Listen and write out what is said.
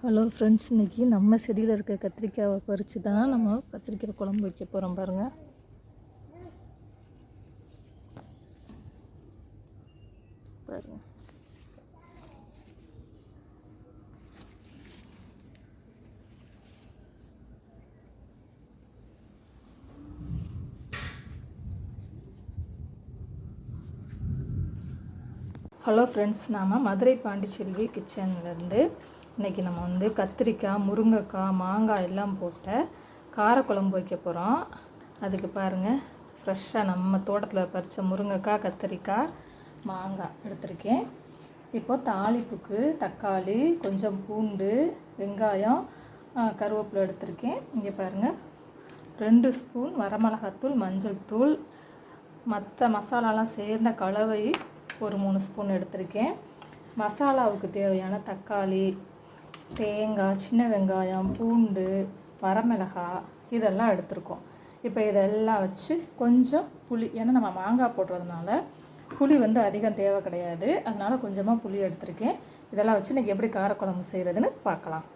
Hello friends, இன்றைக்கி நம்ம செடியில் இருக்க கத்திரிக்காயை பறித்து தான் நம்ம கத்திரிக்காய் குழம்பு வைக்க போகிறோம். பாருங்கள், ஹலோ ஃப்ரெண்ட்ஸ், நாம் மதுரை பாண்டிச்சேரி கிச்சன்லேருந்து இன்றைக்கி நம்ம கத்திரிக்காய், முருங்கைக்காய், மாங்காய் எல்லாம் போட்ட காரக்குழம்பு வைக்க போகிறோம். அதுக்கு பாருங்கள், ஃப்ரெஷ்ஷாக நம்ம தோட்டத்தில் பறித்த முருங்கைக்காய், கத்திரிக்காய், மாங்காய் எடுத்திருக்கேன். இப்போது தாளிப்புக்கு தக்காளி, கொஞ்சம் பூண்டு, வெங்காயம், கருவேப்பிலை எடுத்திருக்கேன். இங்கே பாருங்கள், 2 ஸ்பூன் வரமிளகாத்தூள், மஞ்சள் தூள், மற்ற மசாலாலாம் சேர்ந்த கலவை ஒரு 3 ஸ்பூன் எடுத்திருக்கேன். மசாலாவுக்கு தேவையான தக்காளி, தேங்காய், சின்ன வெங்காயம், பூண்டு, வரமிளகாய் இதெல்லாம் எடுத்திருக்கோம். இப்போ இதெல்லாம் வச்சு கொஞ்சம் புளி, ஏன்னா நம்ம மாங்காய் போடுறதுனால புளி அதிகம் தேவை கிடையாது, அதனால் கொஞ்சமாக புளி எடுத்திருக்கேன். இதெல்லாம் வச்சு இன்றைக்கி எப்படி காரக்குழம்பு செய்கிறதுன்னு பார்க்கலாம்.